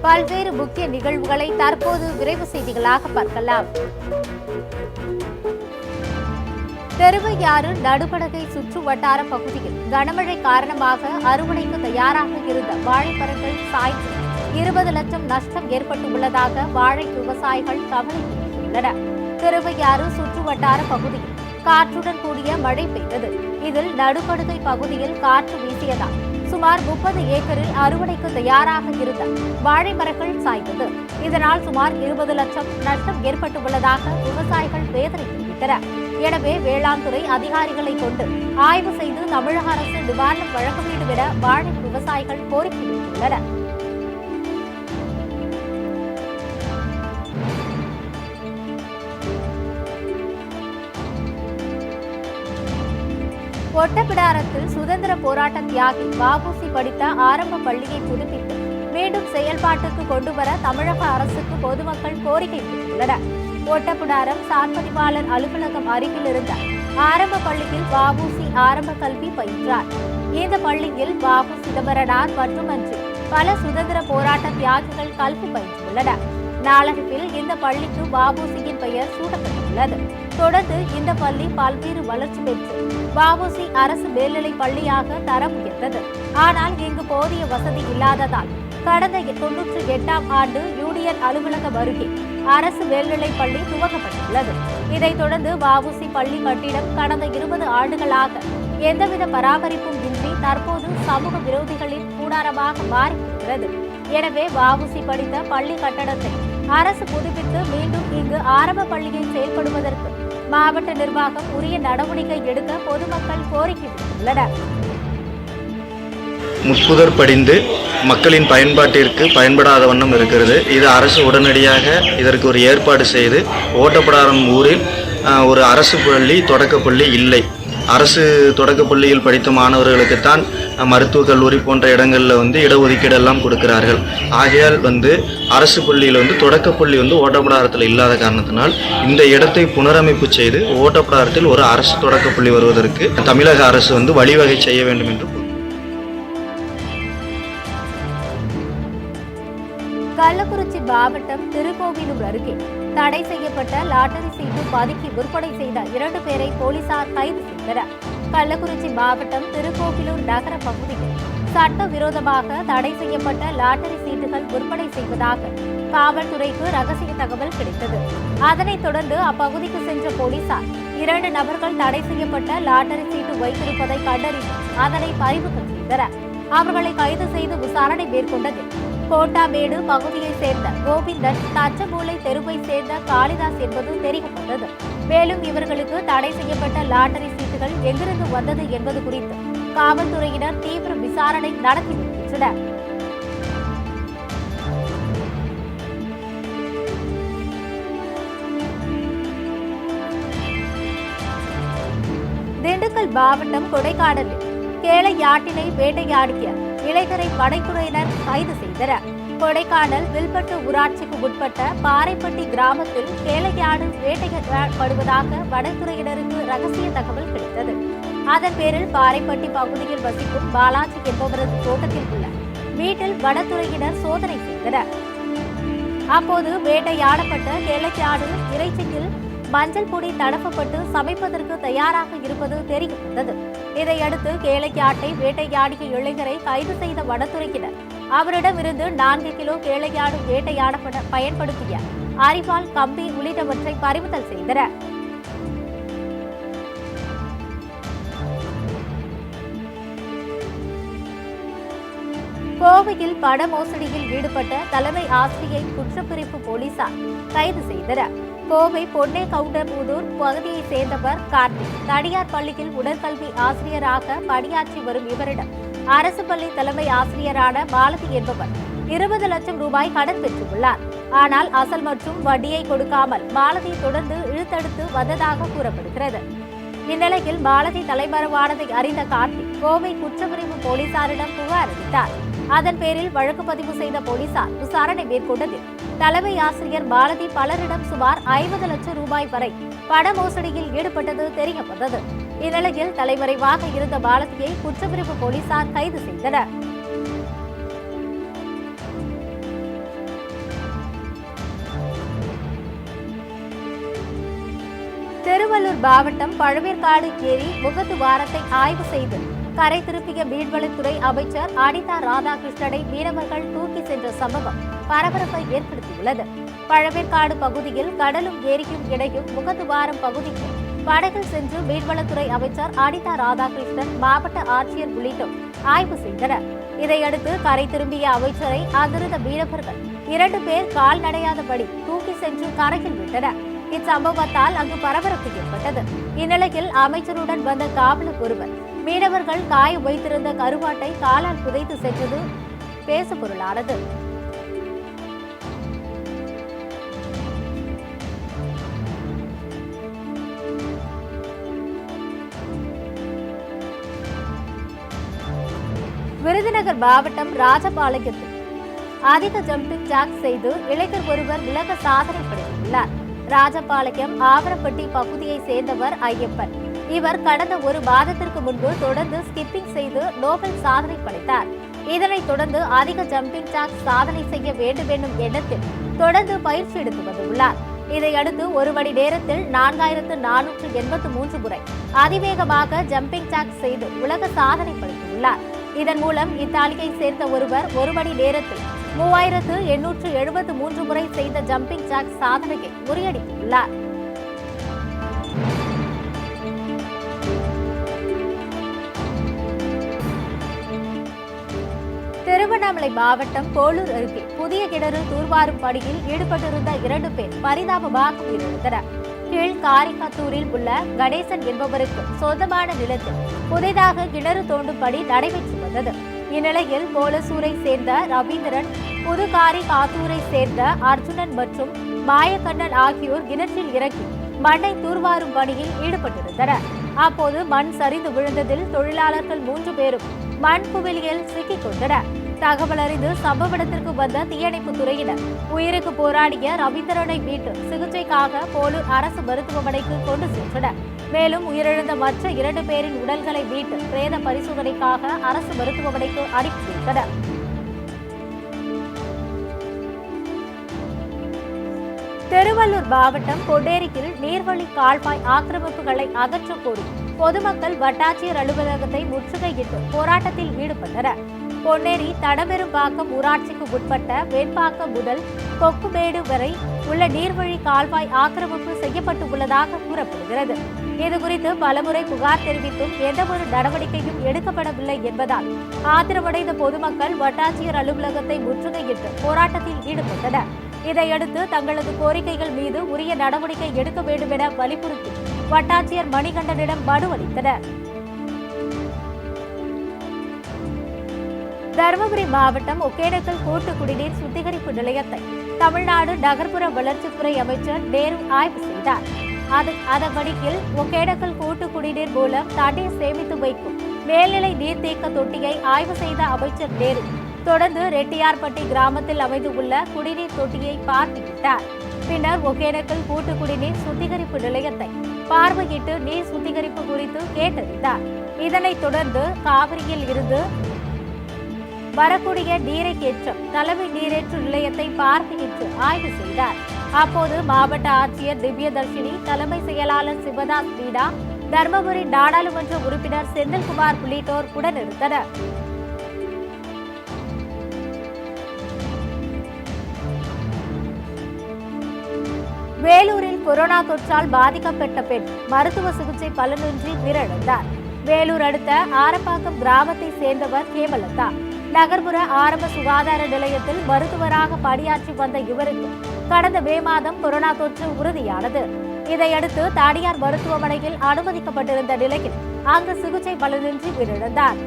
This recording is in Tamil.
பல்வேறு முக்கிய நிகழ்வுகளை தற்போது விரைவு செய்திகளாக பார்க்கலாம். திருவையாறு நடுப்படகை சுற்று வட்டார பகுதியில் கனமழை காரணமாக அறுவடைக்கு தயாராக இருந்த வாழைப்பழங்கள் சாய்ந்து 20 லட்சம் நஷ்டம் ஏற்பட்டுள்ளதாக வாழை விவசாயிகள் கவலை தெரிவித்துள்ளனர். திருவையாறு சுற்று வட்டார பகுதியில் காற்றுடன் கூடிய மழை பெய்தது. இதில் நடுப்படுகை பகுதியில் காற்று வீசியதால் சுமார் 30 ஏக்கரில் அறுவடைக்கு தயாராக இருந்த வாழை மரங்கள் சாய்ந்தது. இதனால் சுமார் 20 லட்சம் நஷ்டம் ஏற்பட்டுள்ளதாக விவசாயிகள் வேதனை தெரிவித்தனர். எனவே வேளாண் துறை அதிகாரிகளை கொண்டு ஆய்வு செய்து தமிழக அரசு நிவாரணம் வழங்க வேண்டும் என வாழை விவசாயிகள் கோரிக்கை விடுத்துள்ளனர். ஒட்டப்பிடாரத்தில் சுதந்திர போராட்ட தியாகி வ.உ.சி. படித்த ஆரம்ப பள்ளியை புதுப்பித்து மீண்டும் செயல்பாட்டுக்கு கொண்டுவர தமிழக அரசுக்கு பொதுமக்கள் கோரிக்கை விடுத்துள்ளனர். ஒட்டப்பிடாரம் சார்பதிவாளர் அலுவலகம் அருகில் இருந்த ஆரம்ப பள்ளியில் வ.உ.சி. ஆரம்ப கல்வி பயின்றார். இந்த பள்ளியில் வ.உ. சிதம்பரனார் மட்டுமன்றி பல சுதந்திர போராட்ட தியாகிகள் கல்வி பயின்றுள்ளனர். நாளடைவில் இந்த பள்ளிக்கு வ.உ.சி.யின் பெயர் சூட்டப்பட்டுள்ளது. தொடர்ந்து இந்த பள்ளி பல்வேறு வளர்ச்சி பெற்று வ.உ.சி. அரசு மேல்நிலைப் பள்ளியாக தரம் உயர்ந்தது. ஆனால் இங்கு போதிய வசதி இல்லாததால் கடந்த 98ஆம் ஆண்டு யூனியன் அலுவலகம் அருகே அரசு மேல்நிலைப் பள்ளி துவக்கப்பட்டுள்ளது. இதைத் தொடர்ந்து வ.உ.சி. பள்ளி கட்டிடம் கடந்த 20 ஆண்டுகளாக எந்தவித பராமரிப்பும் இன்றி தற்போது சமூக விரோதிகளின் கூடாரமாக மாறிவிடுகிறது. எனவே வ.உ.சி. படித்த பள்ளி கட்டடத்தை அரசு புதுப்பித்து மீண்டும் இங்கு ஆரம்ப பள்ளியை செயல்படுவதற்கு மாவட்ட நிர்வாகம் உரிய நடவடிக்கை எடுக்க பொதுமக்கள் கோரிக்கை விடுத்துள்ளனர். முட்புதர் படிந்து மக்களின் பயன்பாட்டிற்கு பயன்படாத வண்ணம் இருக்கிறது. இது அரசு உடனடியாக இதற்கு ஒரு ஏற்பாடு செய்து ஓட்டப்பிடாரம் ஊரில் ஒரு அரசு பள்ளி தொடக்கப்பள்ளி இல்லை. அரசு தொடக்கப்பள்ளியில் படித்த மாணவர்களுக்குத்தான் மருத்துவக் கல்லூரி போன்ற இடங்களில் இடஒதுக்கீடு எல்லாம் கொடுக்கிறார்கள். ஆகையால் அரசு பள்ளியில் தொடக்கப்பள்ளி ஓட்டப்பிடாரத்தில் இல்லாத காரணத்தினால் இந்த இடத்தை புனரமைப்பு செய்து ஓட்டப்பிடாரத்தில் ஒரு அரசு தொடக்கப்பள்ளி வருவதற்கு தமிழக அரசு வழிவகை செய்ய வேண்டும் என்று. கள்ளக்குறிச்சி மாவட்டம் திருக்கோவிலூர் அருகே தடை செய்யப்பட்ட லாட்டரி சீட்டு பதுக்கி விற்பனை செய்த 2 பேரை போலீசார் கைது செய்தனர். கள்ளக்குறிச்சி மாவட்டம் திருக்கோவிலூர் நகர பகுதியில் சட்டவிரோதமாக தடை செய்யப்பட்ட லாட்டரி சீட்டுகள் விற்பனை செய்வதாக காவல்துறைக்கு ரகசிய தகவல் கிடைத்தது. அதனைத் தொடர்ந்து அப்பகுதிக்கு சென்ற போலீசார் 2 நபர்கள் தடை செய்யப்பட்ட லாட்டரி சீட்டு வைத்திருப்பதை கண்டறிந்து அதனை பறிமுதல் செய்தனர். அவர்களை கைது செய்து விசாரணை மேற்கொண்டது. கோட்டாமேடு பகுதியைச் சேர்ந்த கோவிந்தன், தச்சமூலை தெருவை சேர்ந்த காளிதாஸ் என்பது தெரியப்பட்டது. மேலும் இவர்களுக்கு தடை செய்யப்பட்ட லாட்டரி சீட்டுகள் எங்கிருந்து வந்தது என்பது குறித்து காவல்துறையினர் தீவிர விசாரணை நடத்தி வருகின்றனர். திண்டுக்கல் மாவட்டம் கொடைக்கானலில் கேளை யாட்டினை வேட்டையாடிய இளைஞரை படைத்துறையினர் கைது செய்தனர். கொடைக்கானல் வில்பட்டு ஊராட்சிக்கு உட்பட்ட பாறைப்பட்டி கிராமத்தில் கேளையாடு வேட்டையாடப்படுவதாக வனத்துறையினருக்கு ரகசிய தகவல் கிடைத்தது. அதன் பேரில் பாறைப்பட்டி பகுதியில் வசிக்கும் பாலாஜி என்பவரது தோட்டத்தில் உள்ள வீட்டில் வனத்துறையினர் சோதனை செய்தனர். அப்போது வேட்டையாடப்பட்ட கேளையாடு இறைச்சியில் மஞ்சள் பொடி தடப்பப்பட்டு சமைப்பதற்கு தயாராக இருப்பது தெரியவந்தது. இதையடுத்து கேளையாட்டை வேட்டையாடிய இளைஞரை கைது செய்த வனத்துறையினர் அவரிடமிருந்து 4 கிலோ கேளையாடு வேட்டையாட பயன்படுத்திய அரிவாள், கம்பி உள்ளிட்டவற்றை பறிமுதல் செய்தனர். கோவையில் பண மோசடியில் ஈடுபட்ட தலைமை ஆசிரியை குற்றப்பிரிவு போலீசார் கைது செய்தனர். கோவை பொன்னே கவுண்டர்புதூர் பகுதியைச் சேர்ந்தவர் கார்த்திக். தனியார் பள்ளியில் உடற்கல்வி ஆசிரியராக பணியாற்றி வரும் இவரிடம் அரசு பள்ளி தலைமை ஆசிரியரான மாலதி என்பவர் 20 லட்சம் ரூபாய் கடன் பெற்றுள்ளார். ஆனால் அசல் மற்றும் வட்டியை கொடுக்காமல் மாலதி தொடர்ந்து இழுத்தெடுத்து வந்ததாக கூறப்படுகிறது. இந்நிலையில் மாலதி தலைமறைவானதை அறிந்த கார்த்திக் கோவை குற்றப்பிரிவு போலீசாரிடம் புகார் அளித்தார். அதன் பேரில் வழக்கு பதிவு செய்த போலீசார் விசாரணை மேற்கொண்டதில் தலைமை ஆசிரியர் மாலதி பலரிடம் சுமார் 50 லட்சம் ரூபாய் வரை பண மோசடியில் ஈடுபட்டது தெரியவந்தது. இந்நிலையில் தலைமறைவாக இருந்த மாலதியை குற்றப்பிரிவு போலீசார் கைது செய்தனர். திருவள்ளூர் மாவட்டம் பழவேற்காடு ஏரி முகத்துவாரத்தை ஆய்வு செய்து கரை திருப்பிய மீன்வளத்துறை அமைச்சர் அனிதா ராதாகிருஷ்ணனை மீனவர்கள் தூக்கி சென்ற சம்பவம் பரபரப்பை ஏற்படுத்தியுள்ளது. பழவேற்காடு பகுதியில் கடலும் ஏரியும் இடையும் முகத்துவாரம் பகுதிக்கு படகில் சென்று மீன்வளத்துறை அமைச்சர் அனிதா ராதாகிருஷ்ணன், மாவட்ட ஆட்சியர் உள்ளிட்டோர் ஆய்வு செய்தனர். இதையடுத்து கரை திரும்பிய அமைச்சரை அங்கிருந்த மீனவர்கள் 2 பேர் கால்நடையாதபடி தூக்கி சென்று கரையில் விட்டனர். இச்சம்பவத்தால் அங்கு பரபரப்பு ஏற்பட்டது. இந்நிலையில் அமைச்சருடன் வந்த காவலர் ஒருவர் மீனவர்கள் காய வைத்திருந்த கருவாட்டை காலால் புதைத்து சென்றது பேசுபொருளானது. விருதுநகர் மாவட்டம் ராஜபாளையத்தில் அதிக ஜம்பிங் ஜாக் செய்து இளைஞர் ஒருவர் உலக சாதனை படைத்துள்ளார். ராஜபாளையம் ஆவரப்பட்டி பகுதியை சேர்ந்தவர் ஐயப்பன். இவர் கடந்த 1 மாதத்திற்கு முன்பு தொடர்ந்து ஸ்கிப்பிங் செய்து நோபல் சாதனை படைத்தார். இதனைத் தொடர்ந்து அதிக ஜம்பிங் ஜாக் சாதனை செய்ய வேண்டும் என்னும் எண்ணத்தில் தொடர்ந்து பயிற்சி எடுத்து வந்துள்ளார். இதையடுத்து 1 மணி நேரத்தில் 4483 முறை அதிவேகமாக ஜம்பிங் ஜாக் செய்து உலக சாதனை படைத்துள்ளார். இதன் மூலம் இத்தாலியை சேர்ந்த ஒருவர் 1 மணி நேரத்தில் 3873 முறை செய்த ஜம்பிங் ஜாக் சாதனையை முறியடித்துள்ளார். திருவண்ணாமலை மாவட்டம் போலூர் அருகே புதிய கிணறு தூர்வாரும் பணியில் ஈடுபட்டிருந்த 2 பேர் பரிதாபமாக உயிரிழந்தனர். கீழ் காரிக்காத்தூரில் உள்ள கணேசன் என்பவருக்கு சொந்தமான நிலத்தில் புதிதாக கிணறு தோண்டும் பணி நடைபெற்று வந்தது. இந்நிலையில் போலசூரை சேர்ந்த ரவீந்திரன், புதுகாரி காத்தூரை சேர்ந்த அர்ஜுனன் மற்றும் மாயக்கண்ணன் ஆகியோர் கிணற்றில் இறங்கி மண்ணை தூர்வாரும் பணியில் ஈடுபட்டிருந்தனர். அப்போது மண் சரிந்து விழுந்ததில் தொழிலாளர்கள் 3 பேரும் மண் குவியலில் சிக்கிக் கொண்டனர். தகவல் அறிந்து சம்பவ இடத்திற்கு வந்த தீயணைப்புத் துறையினர் உயிருக்கு போராடிய ரவீந்திரனை மீட்டு சிகிச்சைக்காக போலூர் அரசு மருத்துவமனைக்கு கொண்டு சென்றனர். மேலும் உயிரிழந்த மற்ற 2 பேரின் உடல்களை மீட்டு பிரேத பரிசோதனைக்காக அரசு மருத்துவமனைக்கு அனுப்பி வைத்தனர். திருவள்ளூர் மாவட்டம் பொன்னேரியில் நீர்வழி கால்வாய் ஆக்கிரமிப்புகளை அகற்றக் கோரி பொதுமக்கள் வட்டாட்சியர் அலுவலகத்தை முற்றுகையிட்டு போராட்டத்தில் ஈடுபட்டனர். பொன்னேரி தடபெரும்பாக்கம் ஊராட்சிக்கு உட்பட்ட வெண்பாக்கம் முதல் கொக்குமேடு வரை உள்ள நீர்வழி கால்வாய் ஆக்கிரமிப்பு செய்யப்பட்டு உள்ளதாக கூறப்படுகிறது. இதுகுறித்து பலமுறை புகார் தெரிவித்தும் எந்தவொரு நடவடிக்கையும் எடுக்கப்படவில்லை என்பதால் ஆத்திரமடைந்த பொதுமக்கள் வட்டாட்சியர் அலுவலகத்தை முற்றுகையிட்டு போராட்டத்தில் ஈடுபட்டனர். இதையடுத்து தங்களது கோரிக்கைகள் மீது உரிய நடவடிக்கை எடுக்க வேண்டும் என வலியுறுத்தி வட்டாட்சியர் மணிகண்டனிடம் மனு அளித்தனர். தருமபுரி மாவட்டம் ஒகேனக்கல் கூட்டு குடிநீர் சுத்திகரிப்பு நிலையத்தை தமிழ்நாடு நகர்ப்புற வளர்ச்சித்துறை அமைச்சர் நேரு ஆய்வு செய்தார். அதன்படியில் ஒகேனக்கல் கூட்டு குடிநீர் மூலம் தண்ணீர் சேமித்து வைக்கும் மேல்நிலை நீர்த்தேக்க தொட்டியை ஆய்வு செய்த அமைச்சர் நேரு தொடர்ந்து ரெட்டியார்பட்டி கிராமத்தில் அமைந்துள்ள குடிநீர் தொட்டியை பார்வையிட்டார். பின்னர் ஒகேனக்கல் கூட்டு குடிநீர் சுத்திகரிப்பு நிலையத்தை பார்வையிட்டு நீர் சுத்திகரிப்பு குறித்து கேட்டறிந்தார். இதனைத் தொடர்ந்து காவிரியில் இருந்து வரக்கூடிய நீரைக்கேற்றம் தலைமை நீரேற்று நிலையத்தை பார்வையிட்டு ஆய்வு செய்தார். அப்போது மாவட்ட ஆட்சியர் திவ்யதர்ஷினி, தலைமை செயலாளர் சிவதாஸ் மீனா, தர்மபுரி நாடாளுமன்ற உறுப்பினர் செந்தில்குமார் உள்ளிட்டோர் உடனிருந்தனர். வேலூரில் கொரோனா தொற்றால் பாதிக்கப்பட்ட பெண் மருத்துவ சிகிச்சை பலனின்றி உயிரிழந்தார். வேலூர் அடுத்த ஆரப்பாக்கம் கிராமத்தை சேர்ந்தவர் ஹேமலதா. நகர்ப்புற ஆரம்ப சுகாதார நிலையத்தில் மருத்துவராக பணியாற்றி வந்த இவருக்கு கடந்த மே மாதம் கொரோனா தொற்று உறுதியானது. இதையடுத்து தனியார் மருத்துவமனையில் அனுமதிக்கப்பட்டிருந்த நிலையில் அங்கு சிகிச்சை பலனின்றி உயிரிழந்தார்.